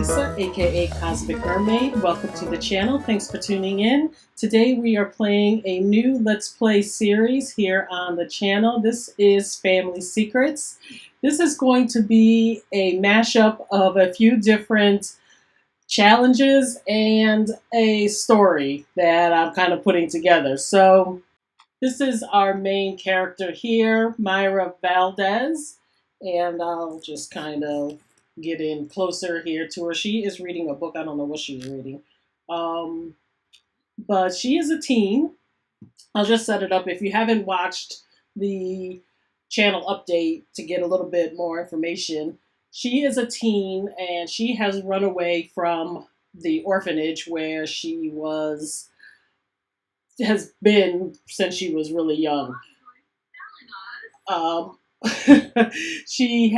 Lisa, aka Cosmic Mermaid. Welcome to the channel. Thanks for tuning in. Today we are playing a new Let's Play series here on the channel. This is Family Secrets. This is going to be a mashup of a few different challenges and a story that I'm kind of putting together. So this is our main character here, Myrah Valdez, and I'll just kind of get in closer here to her. She is reading a book. I don't know what she's reading. But she is a teen. I'll just set it up. If you haven't watched the channel update to get a little bit more information, she is a teen and she has run away from the orphanage where she has been since she was really young. She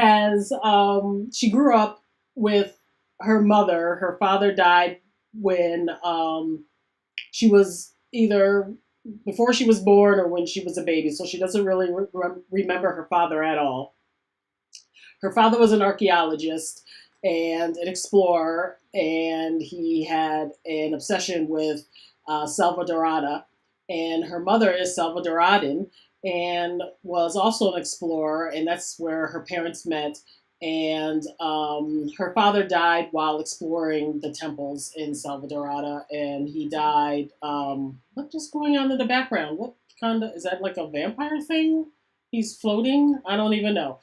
grew up with her mother. Her father died when she was either before she was born or when she was a baby, so she doesn't really remember her father at all. Her father was an archaeologist and an explorer, and he had an obsession with Salvadorada, and her mother is Salvadoradan and was also an explorer, and that's where her parents met. And her father died while exploring the temples in Salvadorada, and he died. What's just going on in the background? What kind of, is that like a vampire thing? He's floating? I don't even know.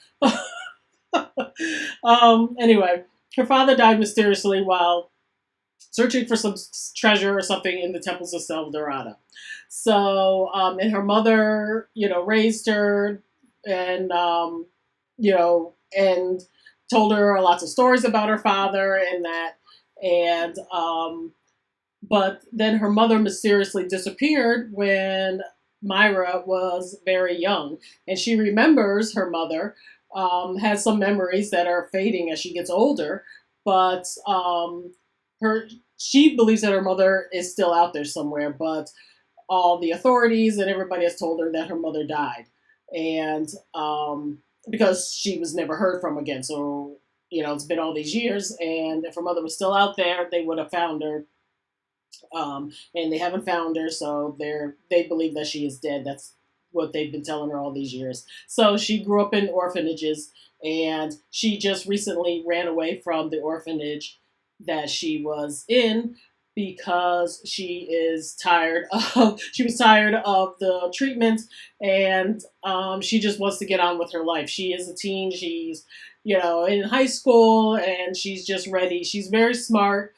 Anyway, her father died mysteriously while searching for some treasure or something in the temples of Salvadorada. So, and her mother, raised her and, and told her lots of stories about her father and that. And, but then her mother mysteriously disappeared when Myrah was very young. And she remembers her mother, has some memories that are fading as she gets older, but she believes that her mother is still out there somewhere, but all the authorities and everybody has told her that her mother died. And because she was never heard from again. So, it's been all these years, and if her mother was still out there, they would have found her. And they haven't found her, so they believe that she is dead. That's what they've been telling her all these years. So she grew up in orphanages, and she just recently ran away from the orphanage that she was in because she was tired of the treatment, and she just wants to get on with her life. She is a teen. She's, in high school, and she's just ready. She's very smart.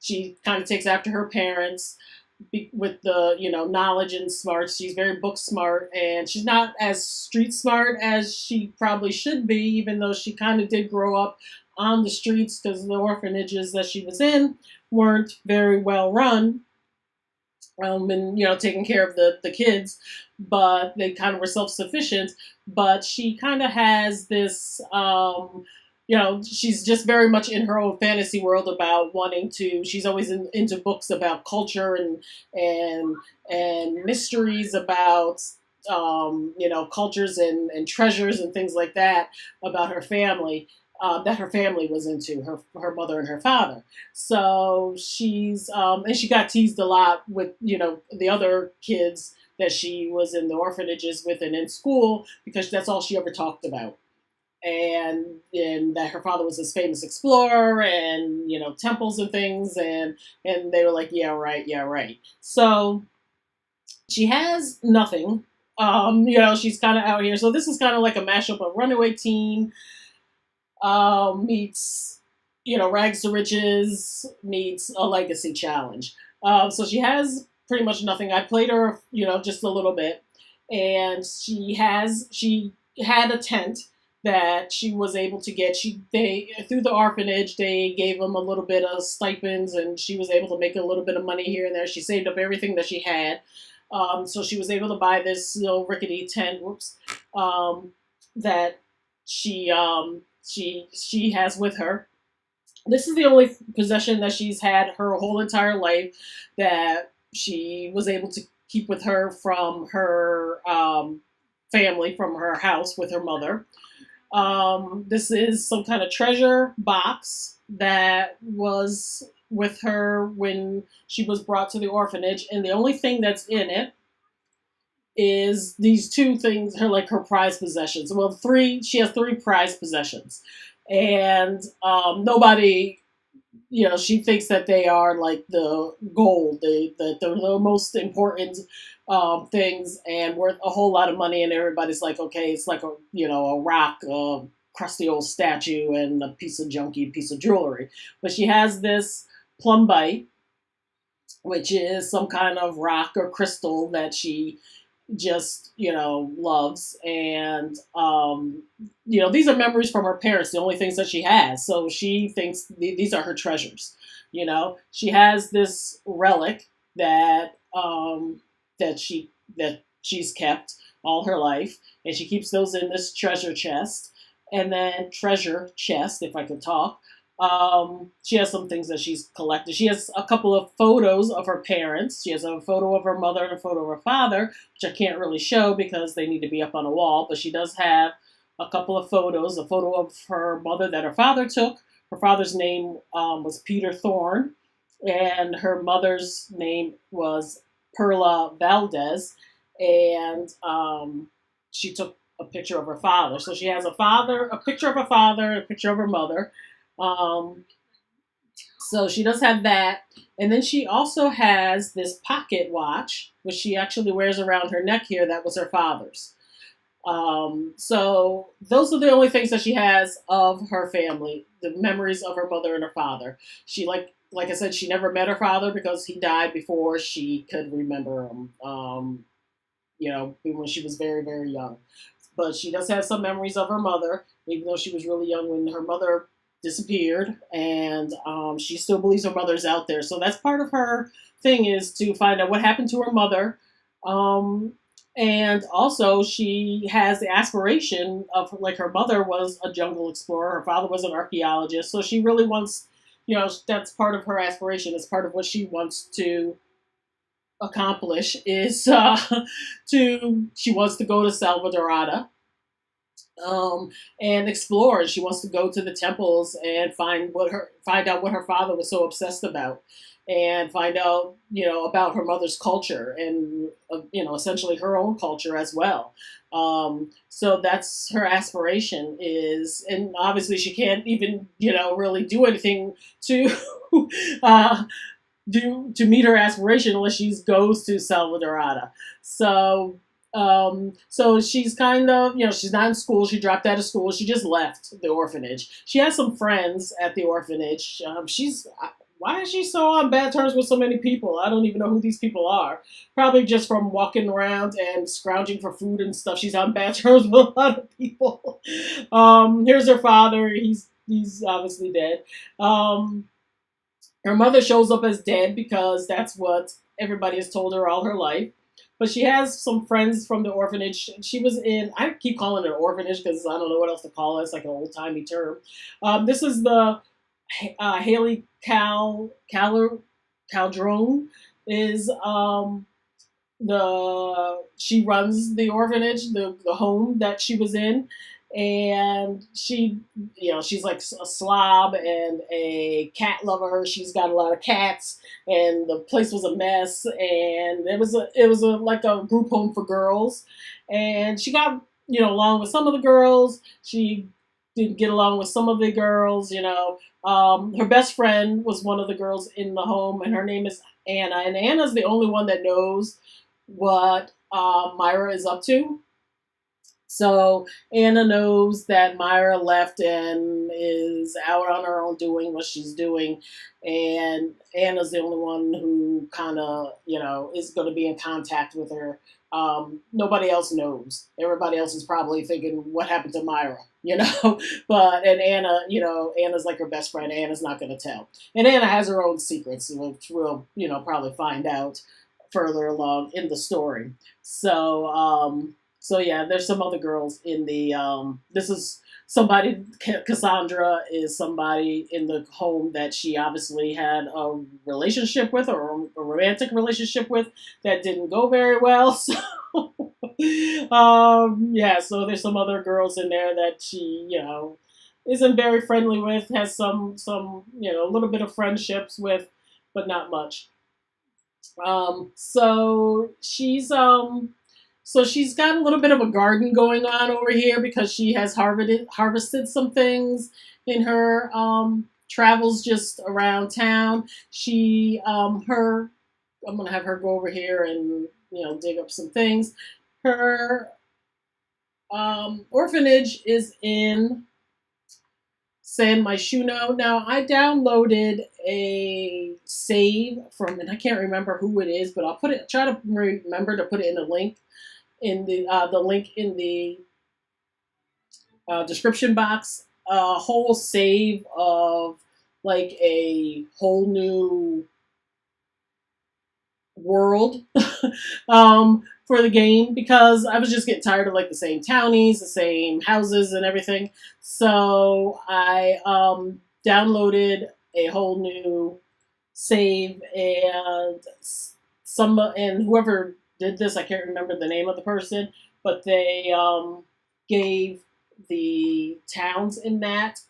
She kind of takes after her parents with the, knowledge and smarts. She's very book smart, and she's not as street smart as she probably should be, even though she kind of did grow up on the streets because the orphanages that she was in weren't very well run, and taking care of the kids, but they kind of were self-sufficient. But she kind of has this she's just very much in her own fantasy world about wanting to. She's always into books about culture and mysteries about cultures and treasures and things like that about her family. That her family was into, her mother and her father. So she's, and she got teased a lot with, the other kids that she was in the orphanages with and in school, because that's all she ever talked about. And that her father was this famous explorer and, temples and things. And they were like, yeah, right. So she has nothing. She's kind of out here. So this is kind of like a mashup of Runaway Teen, meets, Rags to Riches, meets a legacy challenge. So she has pretty much nothing. I played her, just a little bit, and she had a tent that she was able to get. Through the orphanage, they gave them a little bit of stipends, and she was able to make a little bit of money here and there. She saved up everything that she had. So she was able to buy this little rickety tent, that she has with her. This is the only possession that she's had her whole entire life that she was able to keep with her from her family, from her house with her mother. This is some kind of treasure box that was with her when she was brought to the orphanage, and the only thing that's in it is these two things, her prized possessions. Well, three. She has three prized possessions, and nobody. She thinks that they are like the gold, that they're the most important things and worth a whole lot of money. And everybody's like, okay, it's like a rock, crusty old statue, and a piece of junky piece of jewelry. But she has this plumbite, which is some kind of rock or crystal that she just loves. And these are memories from her parents, the only things that she has, so she thinks these are her treasures. She has this relic that she's kept all her life, and she keeps those in this treasure chest. And then treasure chest, if I could talk. She has some things that she's collected. She has a couple of photos of her parents. She has a photo of her mother and a photo of her father, which I can't really show because they need to be up on a wall. But she does have a couple of photos. A photo of her mother that her father took. Her father's name was Peter Thorne, and her mother's name was Perla Valdez. And she took a picture of her father. So she has a picture of her father, and a picture of her mother. So she does have that. And then she also has this pocket watch, which she actually wears around her neck here. That was her father's. So those are the only things that she has of her family, the memories of her mother and her father. She, like I said, she never met her father because he died before she could remember him, when she was very, very young. But she does have some memories of her mother, even though she was really young when her mother disappeared, and she still believes her mother's out there. So that's part of her thing, is to find out what happened to her mother. And also she has the aspiration of, like, her mother was a jungle explorer, her father was an archaeologist, so she really wants, that's part of her aspiration. It's part of what she wants to accomplish, is she wants to go to Salvadorada and explore. She wants to go to the temples and find out what her father was so obsessed about, and find out about her mother's culture, and essentially her own culture as well. So that's her aspiration, and obviously she can't even really do anything to to meet her aspiration unless she goes to Salvadorada. So she's kind of, she's not in school. She dropped out of school. She just left the orphanage. She has some friends at the orphanage. Why is she so on bad terms with so many people? I don't even know who these people are. Probably just from walking around and scrounging for food and stuff. She's on bad terms with a lot of people. Here's her father. He's obviously dead. Her mother shows up as dead because that's what everybody has told her all her life. But she has some friends from the orphanage. She was in, I keep calling it an orphanage because I don't know what else to call it. It's like an old-timey term. This is the Haley Caldrone is she runs the orphanage, the home that she was in. And she's like a slob and a cat lover. She's got a lot of cats, and the place was a mess. And it was like a group home for girls. And she got along with some of the girls. She didn't get along with some of the girls. Her best friend was one of the girls in the home, and her name is Anna. And Anna's the only one that knows what Myrah is up to. So Anna knows that Myrah left and is out on her own doing what she's doing. And Anna's the only one who kind of, is going to be in contact with her. Nobody else knows. Everybody else is probably thinking, what happened to Myrah? And Anna, Anna's like her best friend. Anna's not going to tell. And Anna has her own secrets, which we'll, probably find out further along in the story. So yeah, there's some other girls in the, this is somebody, Cassandra is somebody in the home that she obviously had a relationship with, or a romantic relationship with, that didn't go very well. So, so there's some other girls in there that she, isn't very friendly with, has some a little bit of friendships with, but not much. So she's got a little bit of a garden going on over here because she has harvested some things in her travels just around town. Her I'm gonna have her go over here and dig up some things. Her orphanage is in San Myshuno. Now, I downloaded a save from, and I can't remember who it is, but I'll try to remember to put it in the link in the description box. A whole save of like a whole new world for the game because I was just getting tired of like the same townies, the same houses, and everything. So I downloaded a whole new save, and whoever did this, I can't remember the name of the person, but they gave the towns in that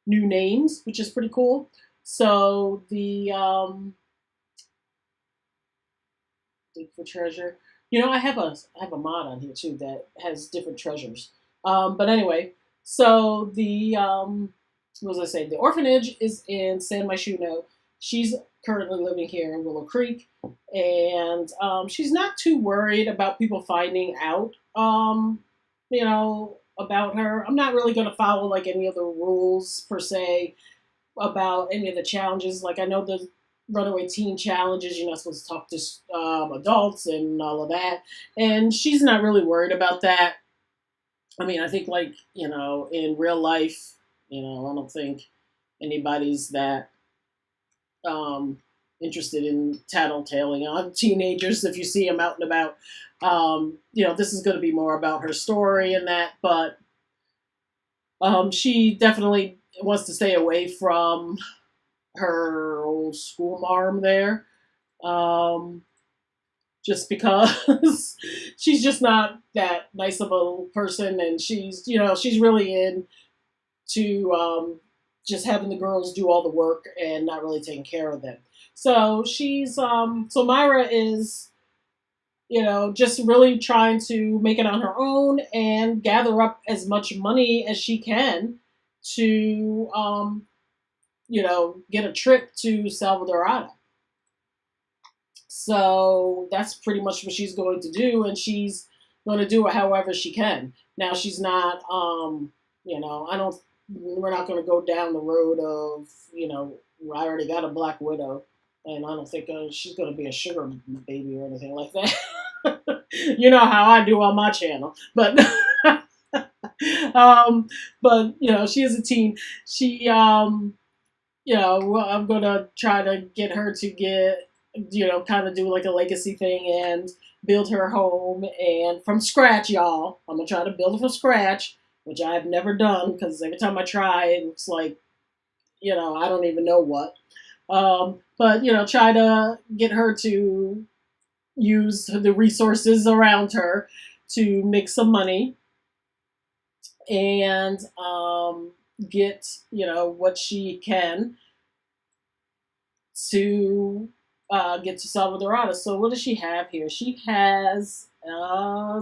new names, which is pretty cool. So the dig for treasure. I have a mod on here too that has different treasures. But anyway, so the what was I saying? The orphanage is in San Myshuno. She's currently living here in Willow Creek, and she's not too worried about people finding out, about her. I'm not really going to follow like any of the rules per se about any of the challenges. Like I know the runaway teen challenges, you're not supposed to talk to adults and all of that, and she's not really worried about that. I mean, I think like in real life, I don't think anybody's that interested in tattletaling on teenagers if you see them out and about. This is going to be more about her story and that, but she definitely wants to stay away from her old school marm there, just because she's just not that nice of a person, and she's really into just having the girls do all the work and not really taking care of them. So so Myrah is just really trying to make it on her own and gather up as much money as she can to get a trip to Salvadorada. So that's pretty much what she's going to do, and she's going to do it however she can. Now she's not, I don't. We're not going to go down the road of, I already got a Black Widow, and I don't think she's going to be a sugar baby or anything like that. You know how I do on my channel, but. She is a teen. She, I'm gonna try to get her to get, kind of do like a legacy thing and build her home and from scratch, y'all. I'm gonna try to build it from scratch, which I've never done because every time I try, it's like, I don't even know what. But try to get her to use the resources around her to make some money and get what she can to get to Salvadorada. So what does she have here? She has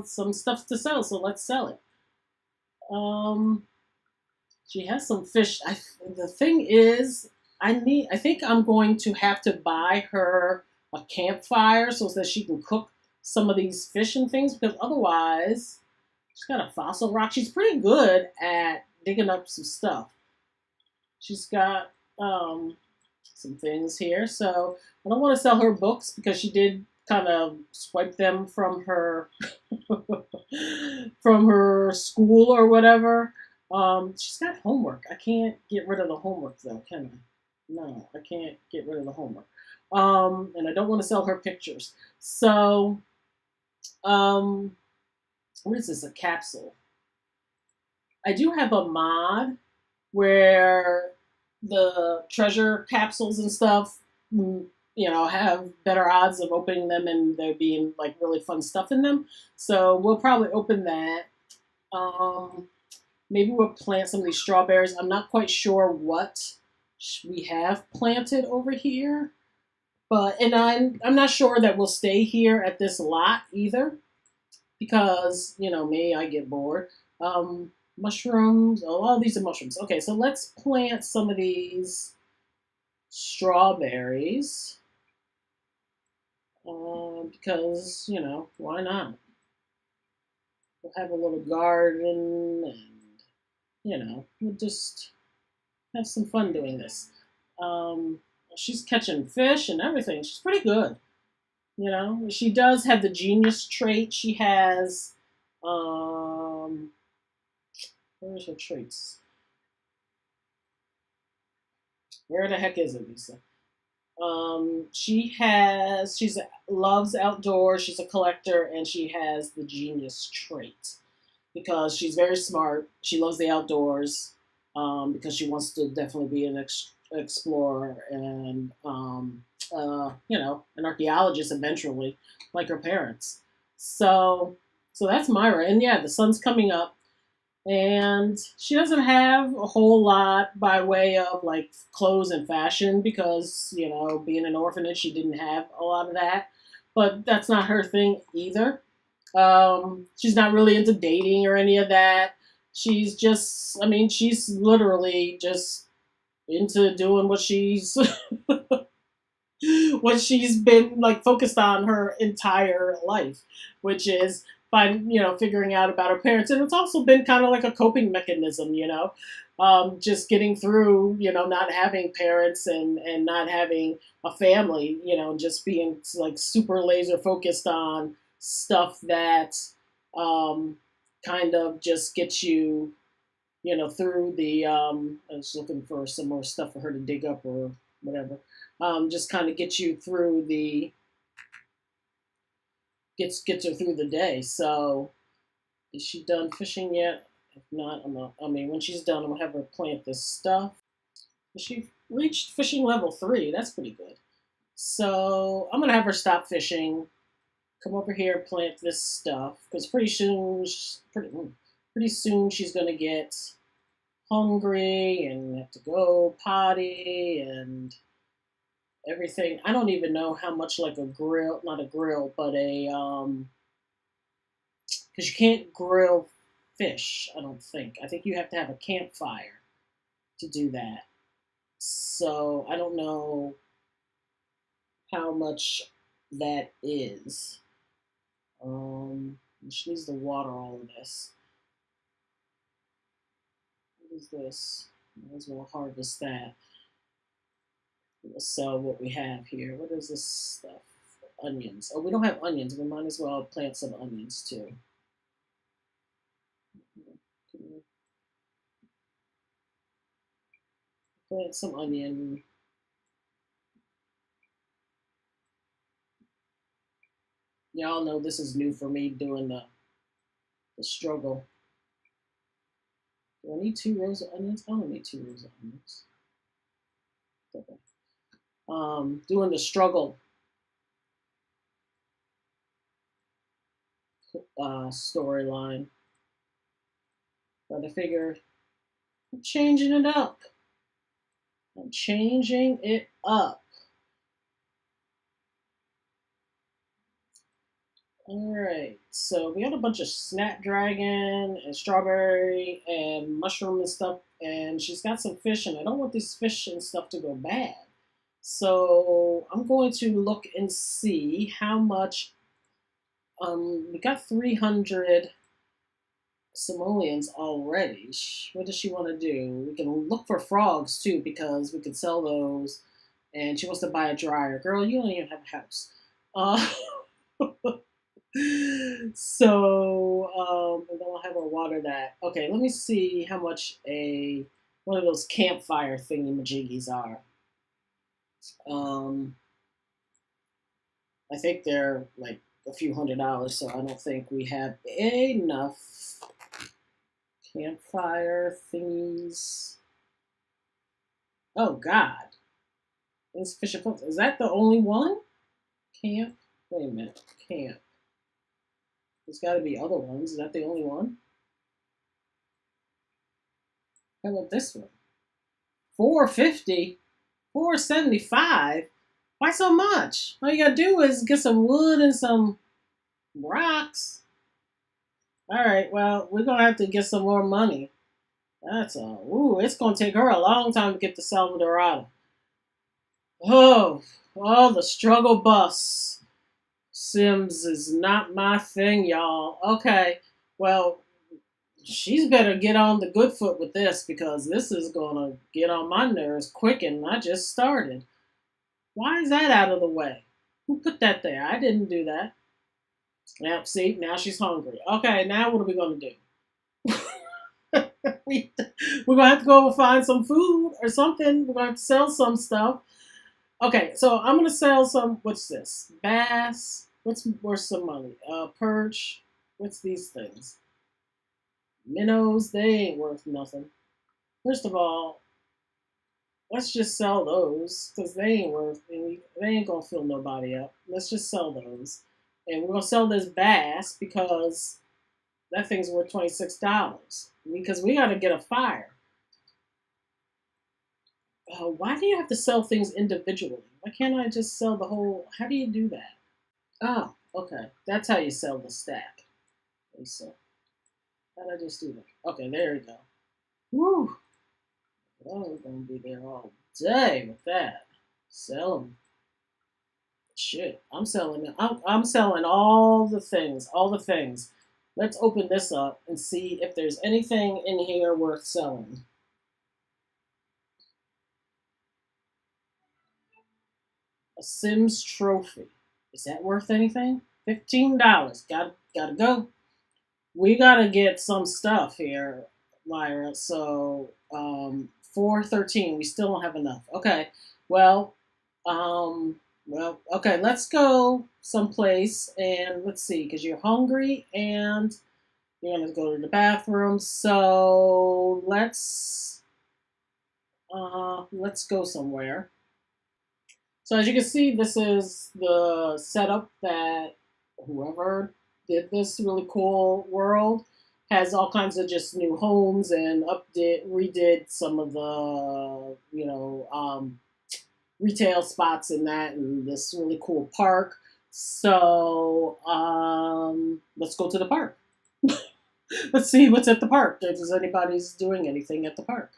some stuff to sell, so let's sell it. She has some fish. The thing is, I think I'm going to have to buy her a campfire so that she can cook some of these fish and things, because otherwise, she's got a fossil rock. She's pretty good at digging up some stuff. She's got some things here. So I don't want to sell her books because she did kind of swipe them from her from her school or whatever. She's got homework. I can't get rid of the homework though, can I? No, I can't get rid of the homework. And I don't want to sell her pictures. So, what is this? A capsule. I do have a mod where the treasure capsules and stuff, have better odds of opening them and there being like really fun stuff in them. So we'll probably open that. maybe we'll plant some of these strawberries. I'm not quite sure what we have planted over here, but and I'm not sure that we'll stay here at this lot either because you know me, I get bored. Mushrooms. Oh, all these are mushrooms. Okay, so let's plant some of these strawberries because you know why not? We'll have a little garden and you know we'll just have some fun doing this. Um, she's catching fish and everything. She's pretty good. You know, she does have the genius trait. She has, um, where's her traits? Where the heck is it, Lisa? She's loves outdoors. She's a collector, and she has the genius trait because she's very smart. She loves the outdoors because she wants to definitely be an explorer and you know an archaeologist eventually, like her parents. So so that's Myra, and yeah, the sun's coming up. And she doesn't have a whole lot by way of like clothes and fashion because, you know, being an orphanage, she didn't have a lot of that. But that's not her thing either. She's not really into dating or any of that. She's just, I mean, she's literally just into doing what she's what she's been like focused on her entire life, which is by you know figuring out about her parents, and it's also been kind of like a coping mechanism, you know, just getting through, you know, not having parents and not having a family, you know, just being like super laser focused on stuff that um, kind of just gets you, you know, through the. I was looking for some more stuff for her to dig up or whatever just kind of gets you through the gets her through the day. So is she done fishing yet? If not, I'm not. I mean, when she's done, I'm gonna have her plant this stuff. She reached fishing level 3. That's pretty good. So I'm gonna have her stop fishing. Come over here, plant this stuff because pretty soon she's gonna get hungry and have to go potty and everything. I don't even know how much like a grill, not a grill, but a because you can't grill fish. I don't think. I think you have to have a campfire to do that. So I don't know how much that is. She needs to water all of this. What is this? Might as well harvest that. We'll sell what we have here. What is this stuff? Onions. Oh, we don't have onions. We might as well plant some onions too. Plant some onion. Y'all know this is new for me doing the struggle. Do I need 2 rows of onions? I don't need 2 rows of onions. Okay. Doing the struggle storyline. But I figure I'm changing it up. I'm changing it up. Alright, so we got a bunch of snapdragon and strawberry and mushroom and stuff, and she's got some fish, and I don't want these fish and stuff to go bad. So I'm going to look and see how much. We got 300 simoleons already. What does she want to do? We can look for frogs too because we can sell those. And she wants to buy a dryer. Girl, you don't even have a house. Uh, so and then I'll have her water that. Okay, let me see how much one of those campfire thingy majiggies are. Um, I think they're like a few $100, so I don't think we have enough campfire thingies. Oh God, insufficient funds. Is that the only one? Camp. Wait a minute. Camp. There's got to be other ones. Is that the only one? How about this one? 450, 475. Why so much? All you gotta do is get some wood and some rocks. All right, well, we're gonna have to get some more money. That's all. Ooh, it's gonna take her a long time to get to Salvadorada. Oh, the struggle bus. Sims is not my thing, y'all. Okay, well, she's better get on the good foot with this because this is gonna get on my nerves quick and I just started. Why is that out of the way? Who put that there? I didn't do that. Now, see, now she's hungry. Okay, now what are we gonna do? We're gonna have to go find some food or something. We're gonna have to sell some stuff. Okay, so I'm gonna sell some. What's this? Bass. What's worth some money? Perch. What's these things? Minnows. They ain't worth nothing. First of all, let's just sell those because they ain't worth. They ain't gonna fill nobody up. Let's just sell those, and we're gonna sell this bass because that thing's worth $26. Because we gotta get a fire. Why do you have to sell things individually? Why can't I just sell the whole? How do you do that? Oh, okay. That's how you sell the stack. Okay, so how did I just do that? Okay, there we go. Woo! Oh, we're gonna be there all day with that. Sell them. Shit, I'm selling it. I'm selling all the things. All the things. Let's open this up and see if there's anything in here worth selling. A Sims trophy. Is that worth anything? $15. Gotta go. We gotta get some stuff here, Myrah. So 413. We still don't have enough. Okay. Well, okay. Let's go someplace and let's see, because you're hungry and you're gonna go to the bathroom. So let's go somewhere. So as you can see, this is the setup that whoever did this really cool world has all kinds of just new homes and redid some of the, retail spots in that and this really cool park. So let's go to the park. Let's see what's at the park. If anybody's doing anything at the park.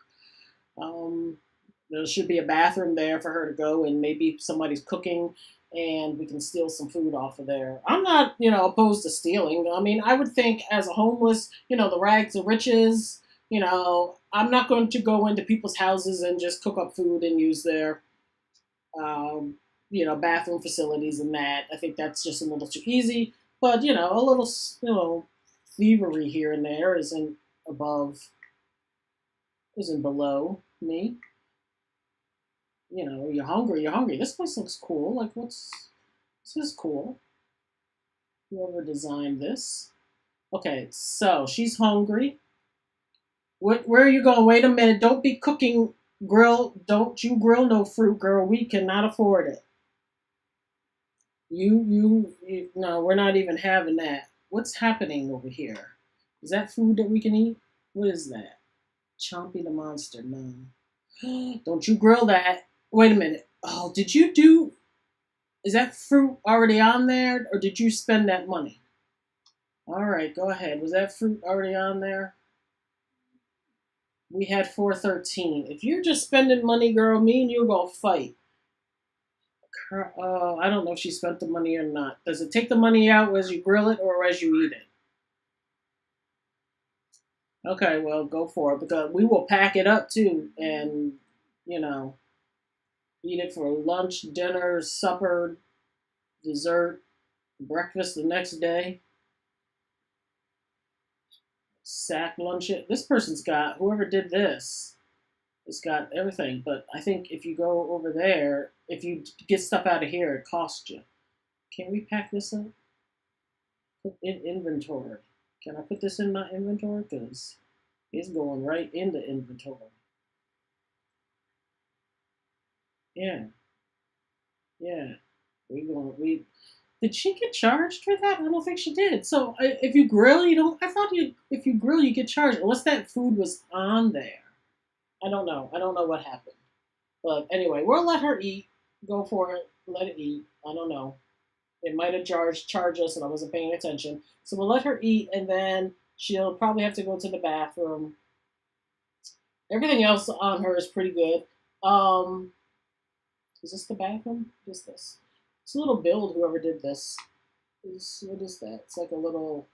There should be a bathroom there for her to go, and maybe somebody's cooking, and we can steal some food off of there. I'm not, opposed to stealing. I mean, I would think as a homeless, the rags to riches, I'm not going to go into people's houses and just cook up food and use their, bathroom facilities and that. I think that's just a little too easy. But, a little, thievery here and there isn't below me. You're hungry, you're hungry. This place looks cool. Like, this is cool. Whoever designed this. Okay, so she's hungry. Where are you going? Wait a minute. Don't be cooking Don't you grill no fruit, girl. We cannot afford it. No, we're not even having that. What's happening over here? Is that food that we can eat? What is that? Chompy the monster. No. Don't you grill that. Wait a minute. Oh, is that fruit already on there, or did you spend that money? All right, go ahead. Was that fruit already on there? We had 413. If you're just spending money, girl, me and you are gonna fight. I don't know if she spent the money or not. Does it take the money out as you grill it or as you eat it? Okay, well, go for it because we will pack it up too, and eat it for lunch, dinner, supper, dessert, breakfast the next day. Sack lunch it. This person's got, whoever did this, has got everything. But I think if you go over there, if you get stuff out of here, it costs you. Can we pack this up? Put in inventory. Can I put this in my inventory? Because it's going right into inventory. Yeah. Yeah. Did she get charged for that? I don't think she did. So if you grill, you don't. I thought if you grill, you get charged unless that food was on there. I don't know. I don't know what happened. But anyway, we'll let her eat. Go for it. Let it eat. I don't know. It might have charged us and I wasn't paying attention. So we'll let her eat and then she'll probably have to go to the bathroom. Everything else on her is pretty good. Um, is this the bathroom? What is this? It's a little build, whoever did this. What is that? It's like a little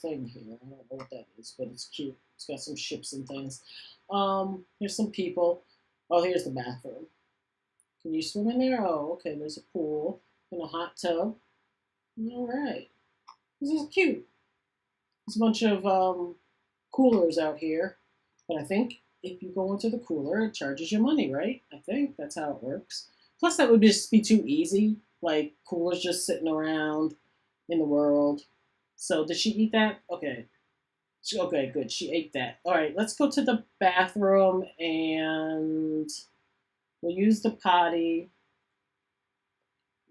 thing here. I don't know what that is, but it's cute. It's got some ships and things. Here's some people. Oh, here's the bathroom. Can you swim in there? Oh, okay. There's a pool and a hot tub. All right. This is cute. There's a bunch of coolers out here. But I think if you go into the cooler, it charges you money, right? I think that's how it works. Plus, that would just be too easy. Like, coolers just sitting around in the world. So, did she eat that? Okay. Okay, good. She ate that. All right, let's go to the bathroom and we'll use the potty.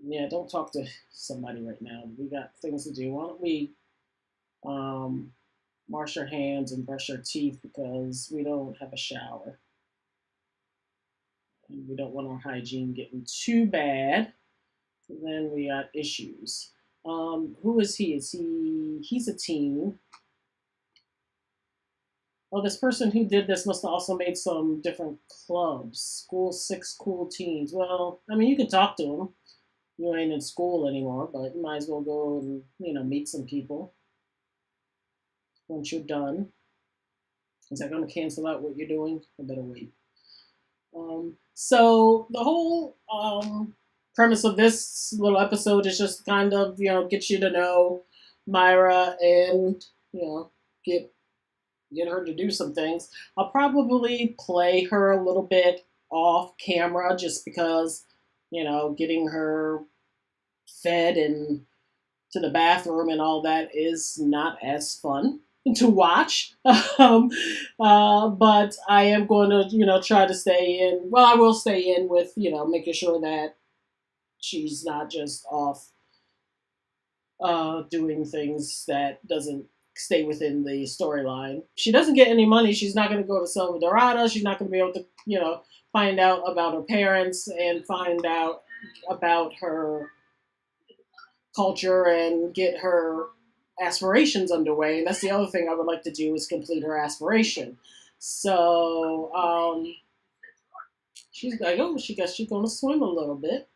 Yeah, don't talk to somebody right now. We got things to do. Why don't we wash our hands and brush our teeth because we don't have a shower. And we don't want our hygiene getting too bad. Then we got issues. Who is he? He's a teen. Oh, this person who did this must have also made some different clubs. School 6 cool teens. Well, I mean, you can talk to them. You ain't in school anymore, but you might as well go and, meet some people once you're done. Is that going to cancel out what you're doing? I better wait. So the whole premise of this little episode is just kind of, get you to know Myrah and, get her to do some things. I'll probably play her a little bit off camera just because, getting her fed and to the bathroom and all that is not as fun to watch. But I am going to, try to stay in. Well, I will stay in with, making sure that she's not just off doing things that doesn't stay within the storyline. If she doesn't get any money, she's not going to go to Silver Dorada. She's not going to be able to, find out about her parents and find out about her culture and get her aspirations underway. And that's the other thing I would like to do is complete her aspiration. So she's like, oh, she guess she's going to swim a little bit.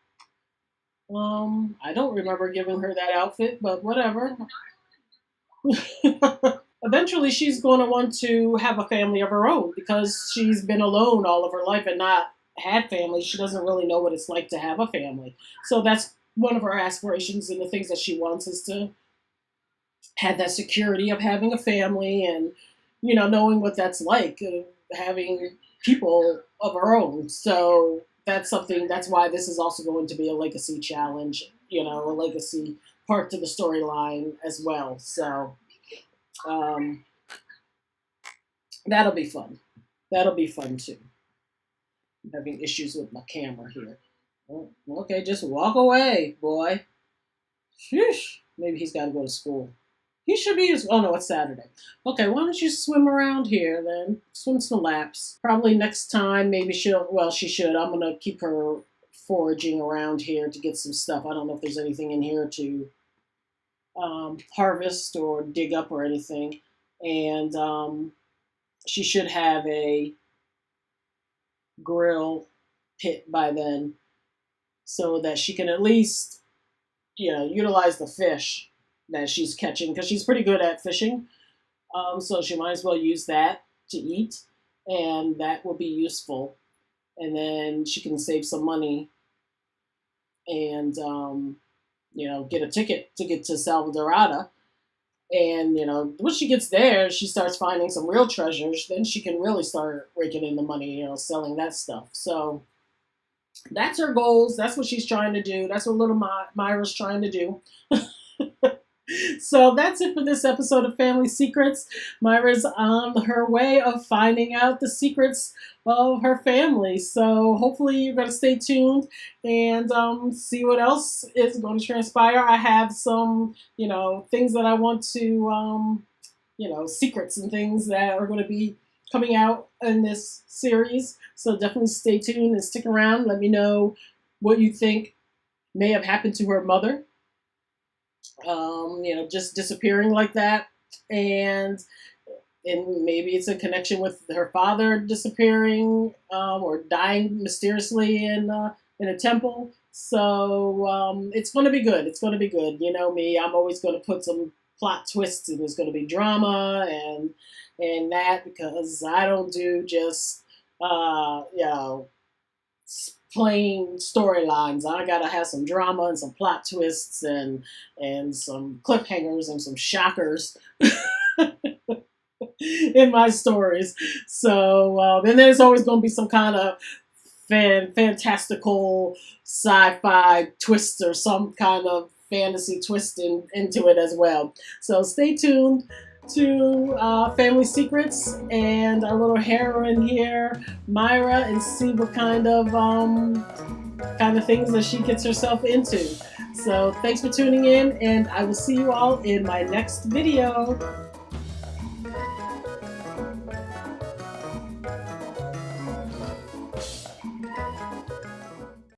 I don't remember giving her that outfit, but whatever. Eventually, she's going to want to have a family of her own because she's been alone all of her life and not had family. She doesn't really know what it's like to have a family. So that's one of her aspirations and the things that she wants is to have that security of having a family and, knowing what that's like, having people of her own. So that's why this is also going to be a legacy challenge, a legacy part to the storyline as well. So that'll be fun. That'll be fun too. I'm having issues with my camera here. Oh, okay, just walk away, boy. Sheesh. Maybe he's got to go to school. He should be. Oh no, it's Saturday. Okay, why don't you swim around here then? Swim some laps. Probably next time, maybe she should. I'm gonna keep her foraging around here to get some stuff. I don't know if there's anything in here to harvest or dig up or anything. And she should have a grill pit by then so that she can at least, utilize the fish that she's catching because she's pretty good at fishing. So she might as well use that to eat and that will be useful. And then she can save some money and, get a ticket to get to Salvadorada. And, once she gets there, she starts finding some real treasures. Then she can really start raking in the money, selling that stuff. So that's her goals. That's what she's trying to do. That's what little Myrah's trying to do. So that's it for this episode of Family Secrets. Myrah's on her way of finding out the secrets of her family. So hopefully you're going to stay tuned and see what else is going to transpire. I have some, things that I want to, secrets and things that are going to be coming out in this series. So definitely stay tuned and stick around. Let me know what you think may have happened to her mother. Just disappearing like that. And maybe it's a connection with her father disappearing or dying mysteriously in a temple. So it's going to be good. It's going to be good. You know me, I'm always going to put some plot twists, and there's going to be drama and that, because I don't do just plain storylines. I gotta have some drama and some plot twists and some cliffhangers and some shockers in my stories. So and there's always going to be some kind of fantastical sci-fi twist or some kind of fantasy twist into it as well. So stay tuned to Family Secrets and our little heroine here, Myrah, and see what kind of things that she gets herself into. So thanks for tuning in, and I will see you all in my next video.